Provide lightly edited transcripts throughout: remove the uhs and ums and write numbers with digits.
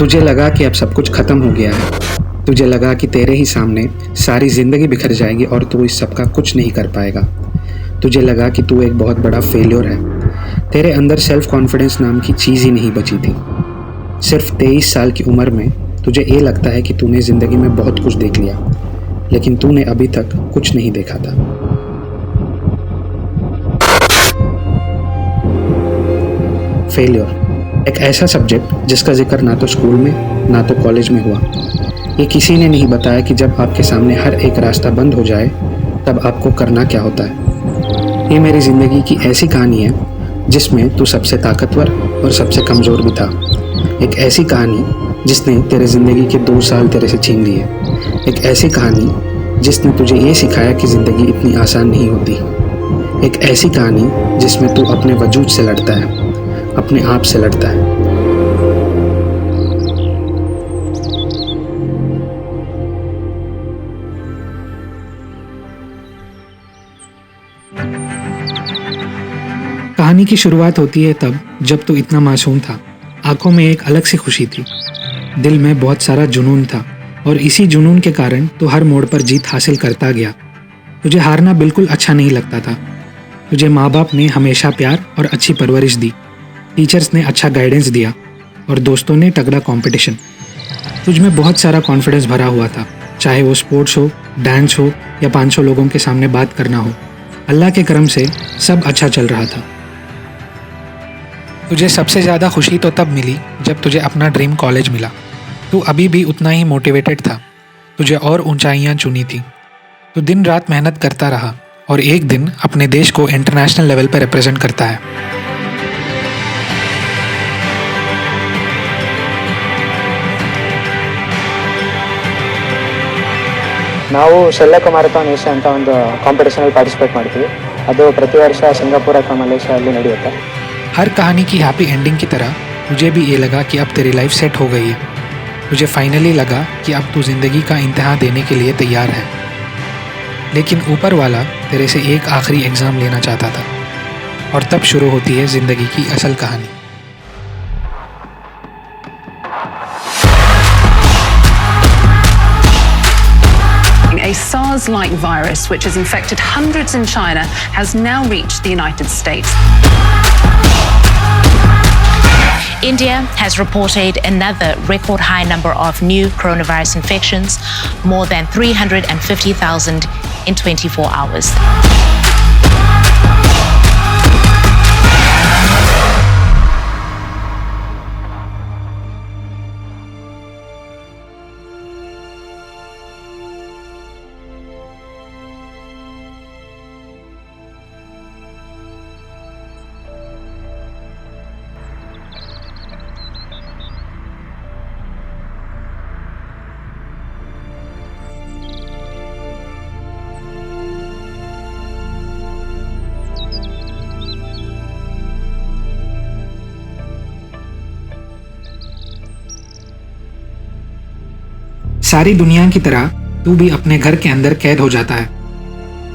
तुझे लगा कि अब सब कुछ खत्म हो गया है। तुझे लगा कि तेरे ही सामने सारी जिंदगी बिखर जाएगी और तू इस सब का कुछ नहीं कर पाएगा। तुझे लगा कि तू एक बहुत बड़ा फेलियर है। तेरे अंदर सेल्फ कॉन्फिडेंस नाम की चीज़ ही नहीं बची थी। सिर्फ 23 साल की उम्र में तुझे ये लगता है कि तूने ज़िंदगी में बहुत कुछ देख लिया, लेकिन तूने अभी तक कुछ नहीं देखा था। फेलियर एक ऐसा सब्जेक्ट जिसका जिक्र ना तो स्कूल में ना तो कॉलेज में हुआ। ये किसी ने नहीं बताया कि जब आपके सामने हर एक रास्ता बंद हो जाए तब आपको करना क्या होता है। ये मेरी ज़िंदगी की ऐसी कहानी है जिसमें तू सबसे ताकतवर और सबसे कमज़ोर भी था। एक ऐसी कहानी जिसने तेरे ज़िंदगी के 2 साल तेरे से छीन लिए। एक ऐसी कहानी जिसने तुझे ये सिखाया कि ज़िंदगी इतनी आसान नहीं होती। एक ऐसी कहानी जिसमें तू अपने वजूद से लड़ता है, अपने आप से लड़ता है। कहानी की शुरुआत होती है तब जब तू इतना मासूम था। आंखों में एक अलग सी खुशी थी, दिल में बहुत सारा जुनून था और इसी जुनून के कारण तू हर मोड़ पर जीत हासिल करता गया। तुझे हारना बिल्कुल अच्छा नहीं लगता था। तुझे माँ बाप ने हमेशा प्यार और अच्छी परवरिश दी, टीचर्स ने अच्छा गाइडेंस दिया और दोस्तों ने तगड़ा कंपटीशन। तुझ में बहुत सारा कॉन्फिडेंस भरा हुआ था, चाहे वो स्पोर्ट्स हो, डांस हो या 500 लोगों के सामने बात करना हो। अल्लाह के करम से सब अच्छा चल रहा था। तुझे सबसे ज़्यादा खुशी तो तब मिली जब तुझे अपना ड्रीम कॉलेज मिला। तू अभी भी उतना ही मोटिवेटेड था, तुझे और ऊंचाइयां चुनी थी। तू दिन रात मेहनत करता रहा और एक दिन अपने देश को इंटरनेशनल लेवल पर रिप्रेजेंट करता है। ನಾವು ಶೆಲ್ಲೆಕೊ ಮ್ಯಾರಥಾನ್ ಏಷ್ಯಾ ಅಂತ ಒಂದು ಕಾಂಪಿಟೇಷನಲ್ಲಿ ಪಾರ್ಟಿಸಿಪೇಟ್ ಮಾಡ್ತೀವಿ. ಅದು ಪ್ರತಿ ವರ್ಷ ಸಿಂಗಾपुर ಅಥವಾ ಮಲೇशियाದಲ್ಲಿ ನಡೆಯುತ್ತೆ. हर कहानी की हैप्पी एंडिंग की तरह तुझे भी ये लगा कि अब तेरी लाइफ सेट हो गई है। तुझे फाइनली लगा कि अब तू ज़िंदगी का इम्तिहान देने के लिए तैयार है। लेकिन ऊपर वाला तेरे से एक आखिरी एग्ज़ाम लेना चाहता था और तब शुरू होती है ज़िंदगी की असल कहानी। A SARS-like virus, which has infected hundreds in China, has now reached the United States. India has reported another record high number of new coronavirus infections, more than 350,000 in 24 hours. सारी दुनिया की तरह तू भी अपने घर के अंदर कैद हो जाता है।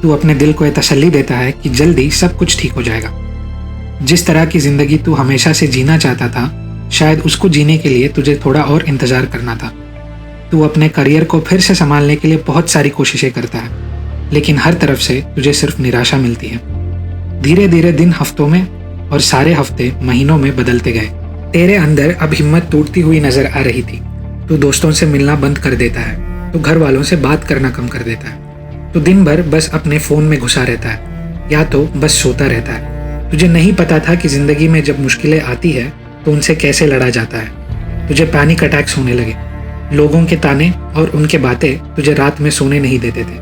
तू अपने दिल को यह तसल्ली देता है कि जल्दी सब कुछ ठीक हो जाएगा। जिस तरह की ज़िंदगी तू हमेशा से जीना चाहता था, शायद उसको जीने के लिए तुझे थोड़ा और इंतज़ार करना था। तू अपने करियर को फिर से संभालने के लिए बहुत सारी कोशिशें करता है, लेकिन हर तरफ से तुझे सिर्फ निराशा मिलती है। धीरे धीरे दिन हफ्तों में और सारे हफ्ते महीनों में बदलते गए। तेरे अंदर अब हिम्मत टूटती हुई नजर आ रही थी। तू दोस्तों से मिलना बंद कर देता है, तू घर वालों से बात करना कम कर देता है। तू दिन भर बस अपने फ़ोन में घुसा रहता है या तो बस सोता रहता है। तुझे नहीं पता था कि ज़िंदगी में जब मुश्किलें आती है तो उनसे कैसे लड़ा जाता है। तुझे पैनिक अटैक्स होने लगे। लोगों के ताने और उनके बातें तुझे रात में सोने नहीं देते थे।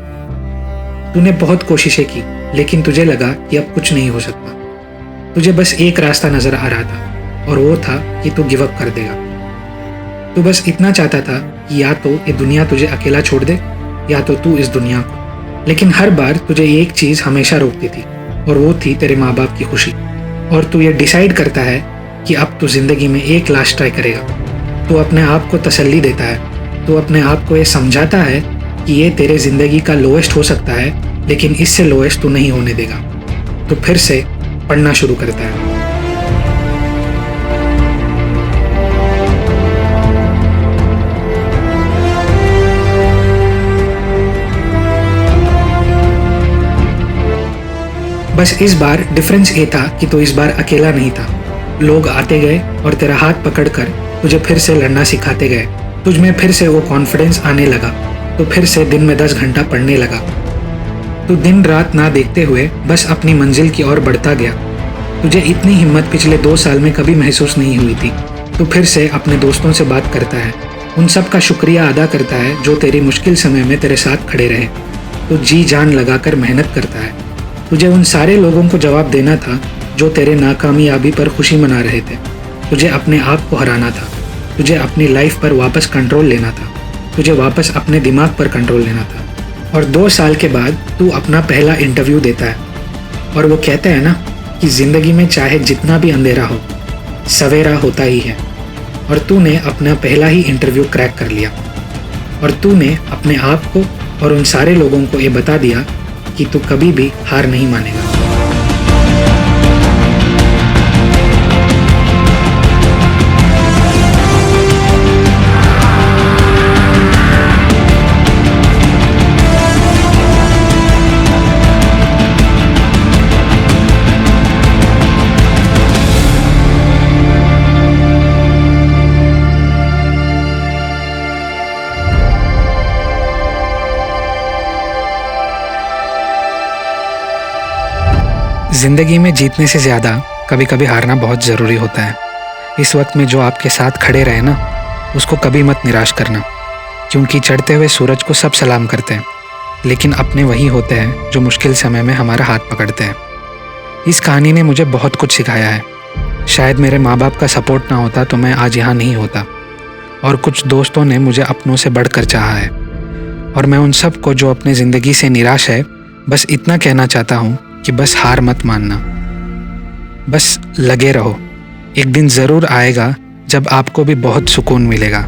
तूने बहुत कोशिशें की, लेकिन तुझे लगा कि अब कुछ नहीं हो सकता। तुझे बस एक रास्ता नज़र आ रहा था और वो था कि तू गिव अप कर देगा। तू बस इतना चाहता था कि या तो ये दुनिया तुझे अकेला छोड़ दे या तो तू इस दुनिया को। लेकिन हर बार तुझे एक चीज़ हमेशा रोकती थी और वो थी तेरे माँ बाप की खुशी। और तू ये डिसाइड करता है कि अब तू ज़िंदगी में एक लास्ट ट्राई करेगा। तू अपने आप को तसल्ली देता है, तू अपने आप को ये समझाता है कि ये तेरे ज़िंदगी का लोएस्ट हो सकता है, लेकिन इससे लोएस्ट तू नहीं होने देगा। तो फिर से पढ़ना शुरू करता है। बस इस बार डिफरेंस ये था कि तू इस बार अकेला नहीं था। लोग आते गए और तेरा हाथ पकड़कर तुझे फिर से लड़ना सिखाते गए। तुझ में फिर से वो कॉन्फिडेंस आने लगा। तो फिर से दिन में 10 घंटा पढ़ने लगा। तू दिन रात ना देखते हुए बस अपनी मंजिल की ओर बढ़ता गया। तुझे इतनी हिम्मत पिछले 2 साल में कभी महसूस नहीं हुई थी। तू फिर से अपने दोस्तों से बात करता है, उन सब का शुक्रिया अदा करता है जो तेरी मुश्किल समय में तेरे साथ खड़े रहे। तू जी जान लगाकर मेहनत करता है। तुझे उन सारे लोगों को जवाब देना था जो तेरे नाकामयाबी पर खुशी मना रहे थे। तुझे अपने आप को हराना था। तुझे अपनी लाइफ पर वापस कंट्रोल लेना था। तुझे वापस अपने दिमाग पर कंट्रोल लेना था। और 2 साल के बाद तू अपना पहला इंटरव्यू देता है और वो कहता है ना कि ज़िंदगी में चाहे जितना भी अंधेरा हो, सवेरा होता ही है। और तूने अपना पहला ही इंटरव्यू क्रैक कर लिया और तूने अपने आप को और उन सारे लोगों को ये बता दिया कि तू कभी भी हार नहीं मानेगा। ज़िंदगी में जीतने से ज़्यादा कभी कभी हारना बहुत ज़रूरी होता है। इस वक्त में जो आपके साथ खड़े रहे ना, उसको कभी मत निराश करना, क्योंकि चढ़ते हुए सूरज को सब सलाम करते हैं, लेकिन अपने वही होते हैं जो मुश्किल समय में हमारा हाथ पकड़ते हैं। इस कहानी ने मुझे बहुत कुछ सिखाया है। शायद मेरे माँ बाप का सपोर्ट ना होता तो मैं आज यहाँ नहीं होता, और कुछ दोस्तों ने मुझे अपनों से बढ़कर चाहा है। और मैं उन सब को जो अपने ज़िंदगी से निराश है, बस इतना कहना चाहता हूँ कि बस हार मत मानना, बस लगे रहो। एक दिन ज़रूर आएगा जब आपको भी बहुत सुकून मिलेगा।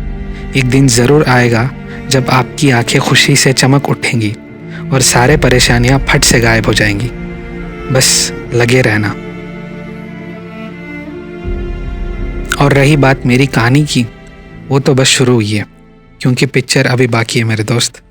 एक दिन ज़रूर आएगा जब आपकी आंखें खुशी से चमक उठेंगी और सारे परेशानियां फट से गायब हो जाएंगी। बस लगे रहना। और रही बात मेरी कहानी की, वो तो बस शुरू हुई है, क्योंकि पिक्चर अभी बाकी है मेरे दोस्त।